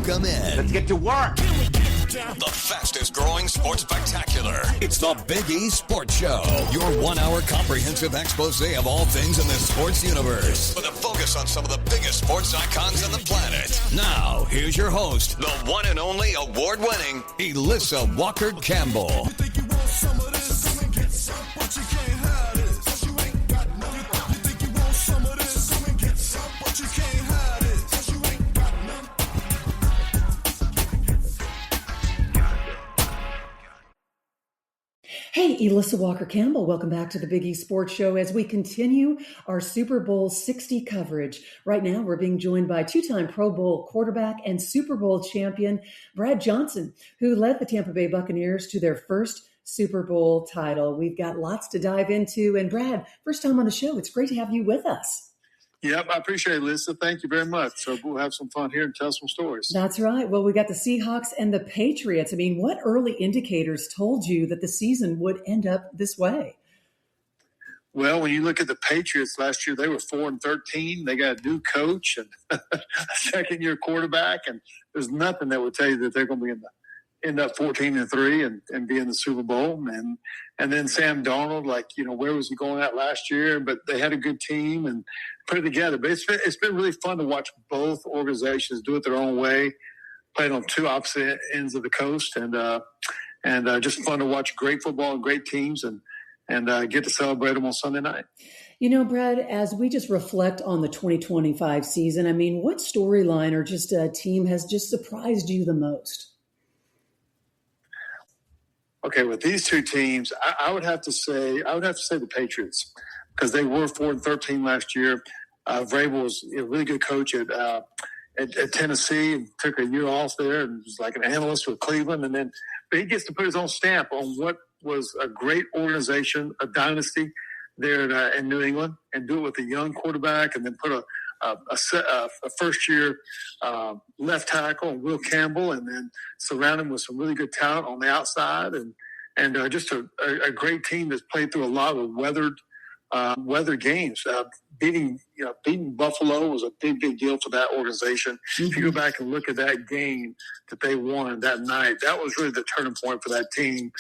Welcome in. Let's get to work. The fastest growing sports spectacular. It's the Big E Sports Show. Your 1 hour comprehensive expose of all things in the sports universe. With a focus on some of the biggest sports icons on the planet. Now, here's your host, the one and only award-winning Elissa Walker Campbell. Hey, Elissa Walker Campbell, welcome back to the Big E Sports Show as we continue our Super Bowl 60 coverage. Right now, we're being joined by two-time Pro Bowl quarterback and Super Bowl champion Brad Johnson, who led the Tampa Bay Buccaneers to their first Super Bowl title. We've got lots to dive into. And Brad, first time on the show, it's great to have you with us. Yep, I appreciate it, Lisa. Thank you very much. So we'll have some fun here and tell some stories. That's right. Well, we got the Seahawks and the Patriots. I mean, what early indicators told you that the season would end up this way? Well, when you look at the Patriots last year, they were 4-13. They got a new coach and a second-year quarterback, and there's nothing that would tell you that they're going to be end up 14-3 and be in the Super Bowl. And then Sam Darnold, where was he going at last year? But they had a good team and put it together. But it's been really fun to watch both organizations do it their own way, playing on two opposite ends of the coast, and just fun to watch great football and great teams and get to celebrate them on Sunday night. You know, Brad, as we just reflect on the 2025 season, I mean, what storyline or just a team has just surprised you the most? Okay, with these two teams, I would have to say the Patriots, because they were 4-13 last year. Vrabel was a really good coach at Tennessee and took a year off there and was like an analyst with Cleveland. But he gets to put his own stamp on what was a great organization, a dynasty there in New England, and do it with a young quarterback, and then put a first-year left tackle, Will Campbell, and then surround him with some really good talent on the outside, and just a great team that's played through a lot of weathered games. Beating Buffalo was a big deal for that organization. Mm-hmm. If you go back and look at that game that they won that night, that was really the turning point for that team.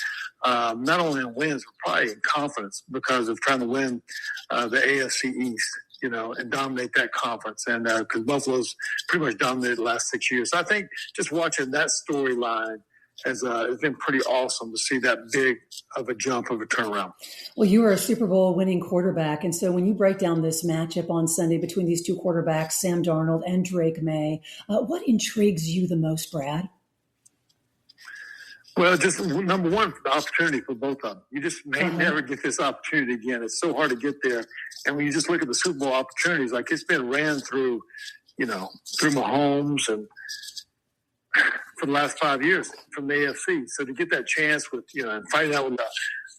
Not only in wins, but probably in confidence because of trying to win the AFC East, and dominate that conference. And because Buffalo's pretty much dominated the last 6 years. So I think just watching that storyline has been pretty awesome to see that big of a jump of a turnaround. Well, you were a Super Bowl winning quarterback. And so when you break down this matchup on Sunday between these two quarterbacks, Sam Darnold and Drake May, what intrigues you the most, Brad? Well, just number one, the opportunity for both of them. You just may never get this opportunity again. It's so hard to get there. And when you just look at the Super Bowl opportunities, like it's been ran through Mahomes and for the last 5 years from the AFC. So to get that chance with, and fighting out with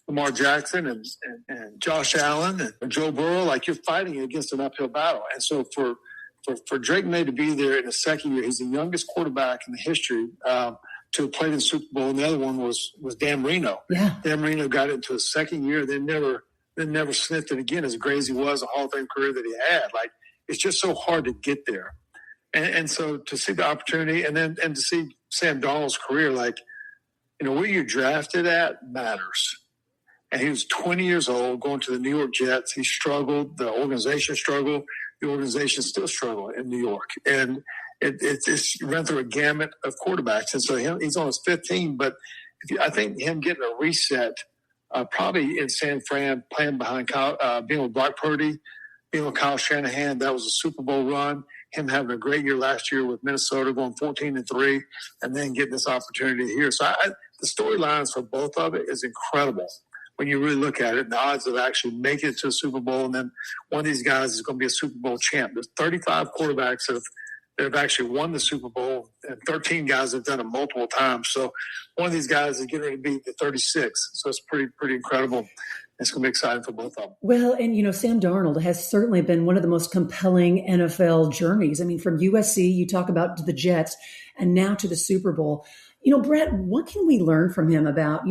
Lamar Jackson and Josh Allen and Joe Burrow, like you're fighting against an uphill battle. And so for Drake May to be there in his second year, he's the youngest quarterback in the history to have played in the Super Bowl, and the other one was Dan Marino. Yeah. Dan Marino got into his second year, then never sniffed it again, as great as he was, a Hall of Fame career that he had. Like, it's just so hard to get there. And so to see the opportunity and to see Sam Darnold's career, where you're drafted at matters. And he was 20 years old going to the New York Jets. He struggled. The organization struggled. The organization still struggled in New York. And it's run through a gamut of quarterbacks. And so he's on his 15. But I think him getting a reset, probably in San Fran, playing behind Kyle, being with Brock Purdy, being with Kyle Shanahan, that was a Super Bowl run. Him having a great year last year with Minnesota, going 14-3, and then getting this opportunity here. So the storylines for both of it is incredible when you really look at it. The odds of actually making it to a Super Bowl, and then one of these guys is going to be a Super Bowl champ. There's 35 quarterbacks that have actually won the Super Bowl, and 13 guys have done it multiple times. So one of these guys is getting ready to beat the 36. So it's pretty incredible. It's going to be exciting for both of them. Well, and, Sam Darnold has certainly been one of the most compelling NFL journeys. I mean, from USC, you talk about the Jets, and now to the Super Bowl. Brett, what can we learn from him about,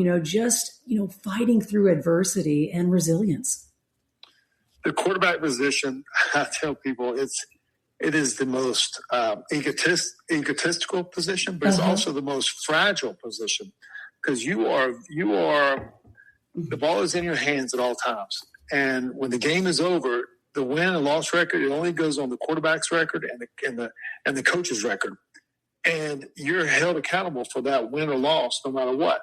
fighting through adversity and resilience? The quarterback position, I tell people, it is the most egotistical position, but it's also the most fragile position because you are the ball is in your hands at all times. And when the game is over, the win and loss record, it only goes on the quarterback's record and the coach's record. And you're held accountable for that win or loss no matter what.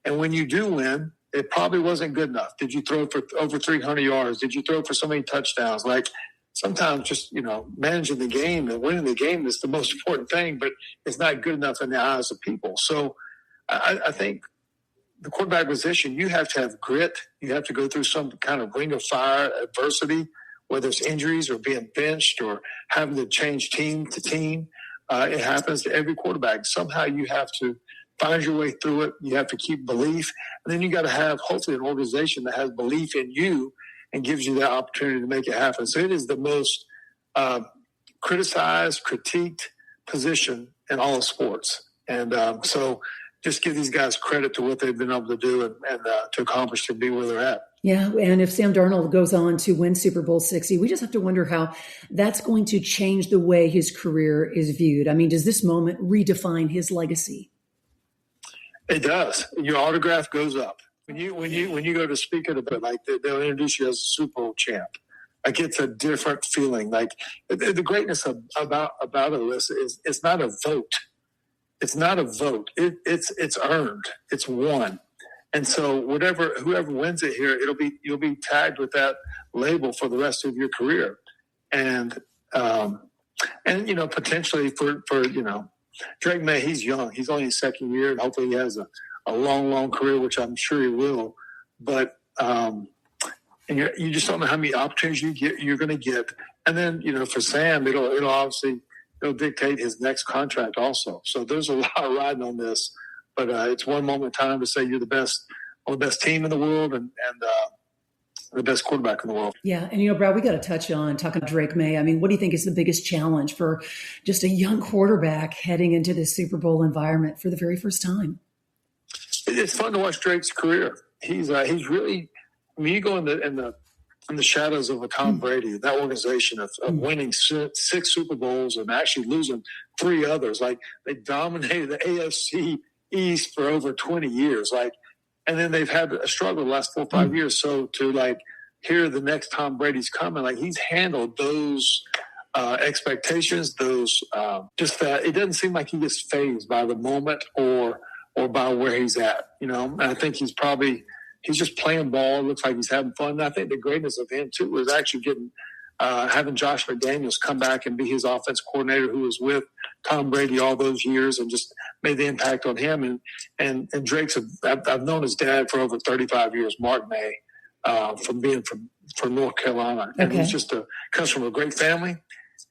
And when you do win, it probably wasn't good enough. Did you throw for over 300 yards? Did you throw for so many touchdowns? Like sometimes just, managing the game and winning the game is the most important thing, but it's not good enough in the eyes of people. So I think the quarterback position, you have to have grit. You have to go through some kind of ring of fire adversity, whether it's injuries or being benched or having to change team to team. It happens to every quarterback. Somehow you have to find your way through it. You have to keep belief. And then you got to have, hopefully, an organization that has belief in you and gives you that opportunity to make it happen. So it is the most criticized, critiqued position in all of sports. And so just give these guys credit to what they've been able to do and to accomplish to be where they're at. Yeah, and if Sam Darnold goes on to win Super Bowl 60, we just have to wonder how that's going to change the way his career is viewed. I mean, does this moment redefine his legacy? It does. Your autograph goes up. When you go to speak at a bit, like they'll introduce you as a Super Bowl champ. Like it's a different feeling. Like the greatness about Elissa is it's not a vote. It's not a vote. It's earned. It's won. And so whoever wins it here, you'll be tagged with that label for the rest of your career. And potentially for Drake May, he's young. He's only his second year, and hopefully he has a long, long career, which I'm sure he will. But you just don't know how many opportunities you're going to get. And then for Sam, it'll obviously dictate his next contract also. So there's a lot riding on this. But it's one moment in time to say you're the best team in the world and the best quarterback in the world. Yeah. And, Brad, we got to touch on talking about Drake May. I mean, what do you think is the biggest challenge for just a young quarterback heading into this Super Bowl environment for the very first time? It's fun to watch Drake's career. He's really, you go in the shadows of a Tom Brady, that organization of winning 6 Super Bowls and actually losing 3 others. Like they dominated the AFC East for over 20 years, and then they've had a struggle the last 4 or 5 years. So to hear the next Tom Brady's coming, he's handled those expectations, those just that it doesn't seem like he gets fazed by the moment or by where he's at, And I think he's just playing ball. It looks like he's having fun. And I think the greatness of him too was actually having Josh McDaniels come back and be his offense coordinator, who was with Tom Brady all those years and just made the impact on him. And Drake's, I've known his dad for over 35 years, Mark May, from being from North Carolina. And he's comes from a great family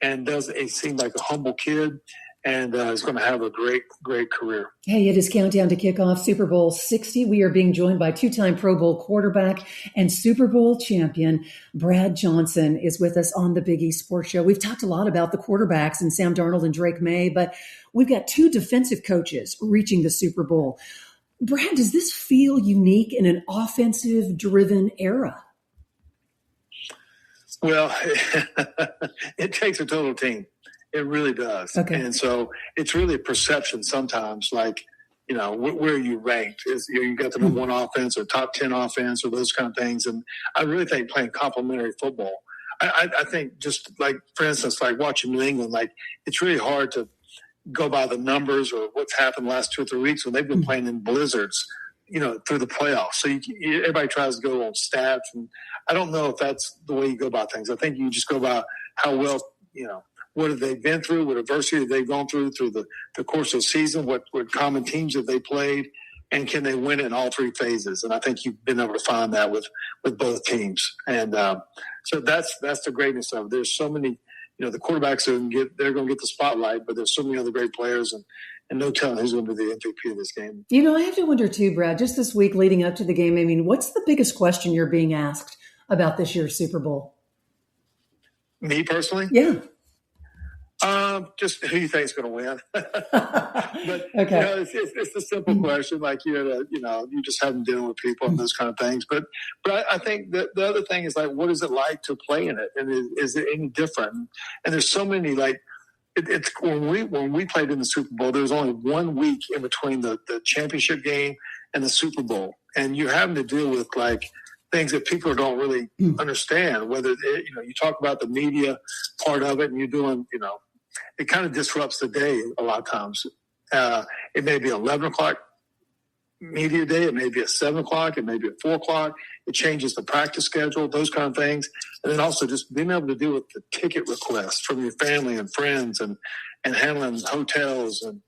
and he seemed like a humble kid and is going to have a great, great career. Hey, it is countdown to kickoff Super Bowl 60. We are being joined by 2-time Pro Bowl quarterback and Super Bowl champion Brad Johnson is with us on the Big East Sports Show. We've talked a lot about the quarterbacks and Sam Darnold and Drake May, but we've got 2 defensive coaches reaching the Super Bowl. Brad, does this feel unique in an offensive-driven era? Well, it takes a total team. It really does. Okay. And so it's really a perception sometimes, where are you ranked? You got the number 1 offense or top 10 offense or those kind of things. And I really think playing complementary football, I think just for instance, watching New England, it's really hard to go by the numbers or what's happened the last 2 or 3 weeks when they've been playing in blizzards, through the playoffs. So everybody tries to go on stats. And I don't know if that's the way you go about things. I think you just go by how well, what have they been through? What adversity have they gone through the course of the season? What common teams have they played? And can they win in all 3 phases? And I think you've been able to find that with both teams. And so that's the greatness of it. There's so many, the quarterbacks they're going to get the spotlight, but there's so many other great players and no telling who's going to be the MVP of this game. I have to wonder too, Brad, just this week leading up to the game, I mean, what's the biggest question you're being asked about this year's Super Bowl? Me personally? Yeah. Just who you think is going to win. But okay. It's a simple question, like you just have them dealing with people and those kind of things. But I think that the other thing is like, what is it like to play in it, and is it any different? And there's so many like. It's when we played in the Super Bowl, there was only 1 week in between the championship game and the Super Bowl, and you're having to deal with like things that people don't really understand. Whether you talk about the media part of it, and you're doing it kind of disrupts the day a lot of times. It may be 11 o'clock media day, it may be at 7 o'clock, it may be at 4 o'clock. It changes the practice schedule, those kind of things. And then also just being able to deal with the ticket requests from your family and friends and handling hotels and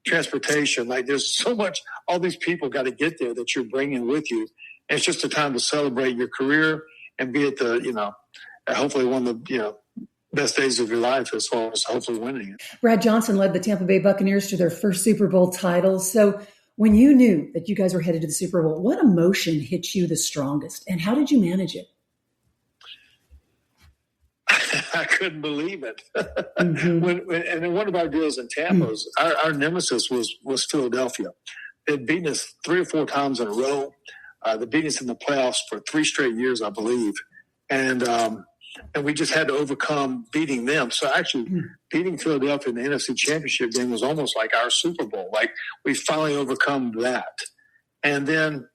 transportation. Like there's so much, all these people got to get there that you're bringing with you. And it's just a time to celebrate your career and be at the, hopefully one of the, best days of your life as far as hopefully winning it. Brad Johnson led the Tampa Bay Buccaneers to their first Super Bowl title. So when you knew that you guys were headed to the Super Bowl, what emotion hit you the strongest, and how did you manage it? I couldn't believe it. And in one of our deals in Tampa, our nemesis was Philadelphia. They'd beaten us 3 or 4 times in a row. They beat us in the playoffs for 3 straight years, I believe. And we just had to overcome beating them. So actually beating Philadelphia in the NFC Championship game was almost like our Super Bowl. Like we finally overcome that. And then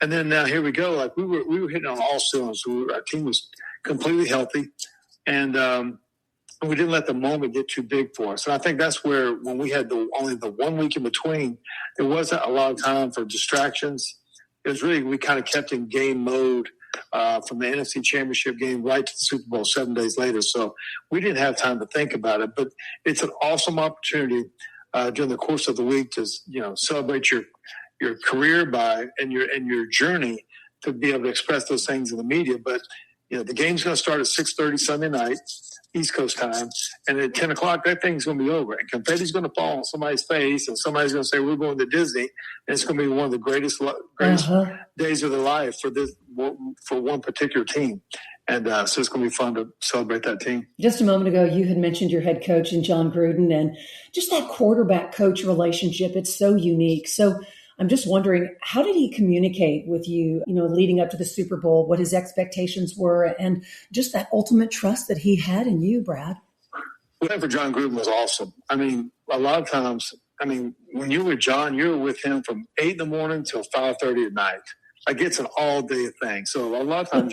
now here we go. Like we were hitting on all cylinders. Our team was completely healthy. And we didn't let the moment get too big for us. And I think that's where when we had only the 1 week in between, there wasn't a lot of time for distractions. It was really, we kind of kept in game mode from the NFC Championship game right to the Super Bowl 7 days later. So we didn't have time to think about it. But it's an awesome opportunity during the course of the week to celebrate your career and your journey to be able to express those things in the media. But the game's going to start at 6:30 Sunday night, East Coast time, and at 10 o'clock, that thing's going to be over. And confetti's going to fall on somebody's face, and somebody's going to say, we're going to Disney, and it's going to be one of the greatest days of their life for one particular team. And so it's going to be fun to celebrate that team. Just a moment ago, you had mentioned your head coach and John Gruden, and just that quarterback-coach relationship. It's so unique. So I'm just wondering, how did he communicate with you, leading up to the Super Bowl, what his expectations were, and just that ultimate trust that he had in you, Brad? Whatever John Gruden was awesome. I mean, a lot of times, when you were John, you were with him from 8 in the morning till 5:30 at night. Like it's an all-day thing. So a lot of times,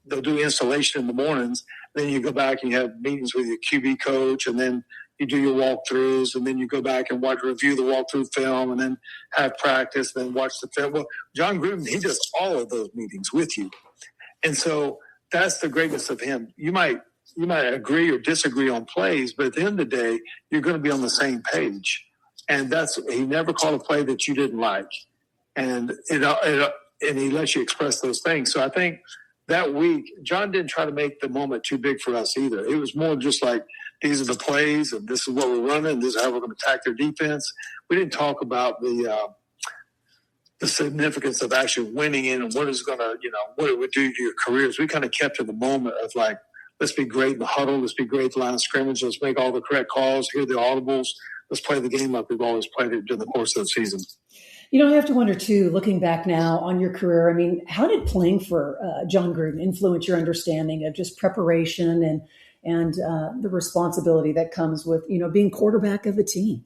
they'll do installation in the mornings. Then you go back and you have meetings with your QB coach, and then you do your walkthroughs, and then you go back and review the walkthrough film, and then have practice, then watch the film. Well, John Gruden, he does all of those meetings with you. And so that's the greatness of him. You might agree or disagree on plays, but at the end of the day, you're going to be on the same page. And he never called a play that you didn't like. And and he lets you express those things. So I think that week, John didn't try to make the moment too big for us either. It was more just like, these are the plays, and this is what we're running, and this is how we're going to attack their defense. We didn't talk about the significance of actually winning in and what is going to, what it would do to your careers. We kind of kept to the moment of like, let's be great in the huddle, let's be great at the line of scrimmage, let's make all the correct calls, hear the audibles, let's play the game like we've always played it during the course of the season. I have to wonder, too, looking back now on your career, how did playing for John Gruden influence your understanding of just preparation and the responsibility that comes with, being quarterback of a team?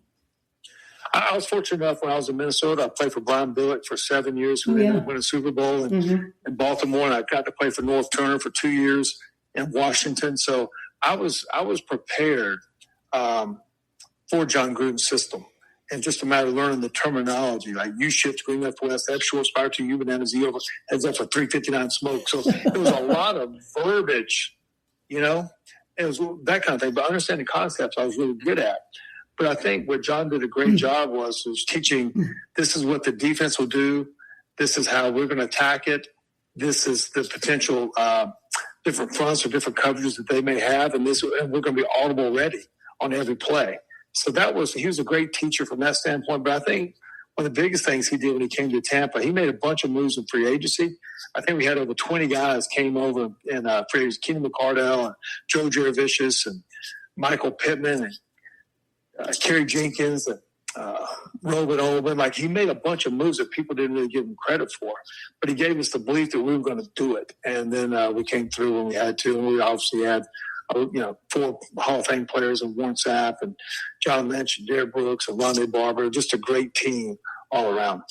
I was fortunate enough when I was in Minnesota. I played for Brian Billick for 7 years, who ended up winning a Super Bowl in Baltimore, and I got to play for North Turner for 2 years in Washington. So I was prepared for John Gruden's system. And just a matter of learning the terminology, like U-shift, green left west, F short, spire to U, banana Z over, heads up for 359 smoke. So it was a lot of verbiage, it was that kind of thing. But understanding concepts I was really good at. But I think what John did a great job was teaching, this is what the defense will do. This is how we're going to attack it. This is the potential different fronts or different coverages that they may have. And we're going to be audible ready on every play. So he was a great teacher from that standpoint. But I think one of the biggest things he did when he came to Tampa, he made a bunch of moves in free agency. I think we had over 20 guys came over in free agency. Kenny McCardell and Joe Jurevicius and Michael Pittman and Kerry Jenkins and Robert Olin. Like, he made a bunch of moves that people didn't really give him credit for, but he gave us the belief that we were going to do it. And then we came through when we had to, and we obviously had, 4 Hall of Fame players and Warren Sapp and John Lynch and Derek Brooks and Rondé Barber, just a great team all around.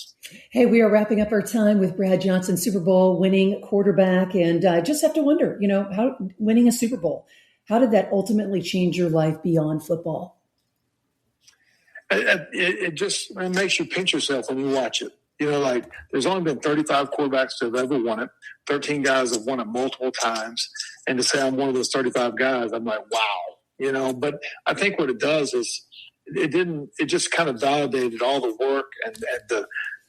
Hey, we are wrapping up our time with Brad Johnson, Super Bowl winning quarterback. And I just have to wonder, how winning a Super Bowl, how did that ultimately change your life beyond football? It makes you pinch yourself when you watch it. There's only been 35 quarterbacks that have ever won it. 13 guys have won it multiple times. And to say I'm one of those 35 guys, I'm like, wow, But I think what it does is it just kind of validated all the work and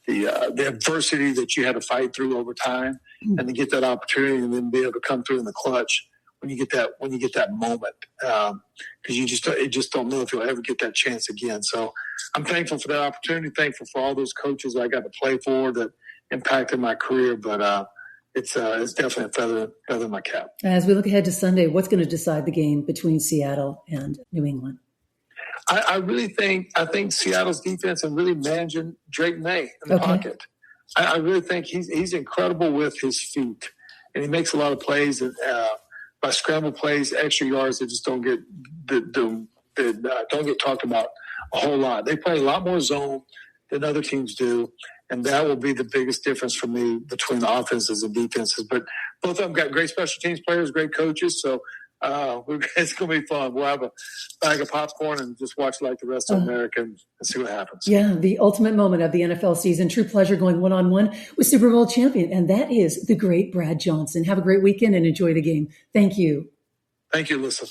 the adversity that you had to fight through over time, and to get that opportunity and then be able to come through in the clutch when you get that moment, because you just don't know if you'll ever get that chance again. So I'm thankful for that opportunity. Thankful for all those coaches I got to play for that impacted my career. But it's definitely a feather in my cap. As we look ahead to Sunday, what's going to decide the game between Seattle and New England? I think Seattle's defense and really managing Drake May in the pocket. I really think he's incredible with his feet, and he makes a lot of plays by scramble plays, extra yards that just don't get talked about a whole lot. They play a lot more zone than other teams do, and that will be the biggest difference for me between the offenses and defenses. But both of them got great special teams players, great coaches, so it's going to be fun. We'll have a bag of popcorn and just watch like the rest of America and see what happens. Yeah, the ultimate moment of the NFL season. True pleasure going one-on-one with Super Bowl champion, and that is the great Brad Johnson. Have a great weekend and enjoy the game. Thank you. Thank you, Elissa.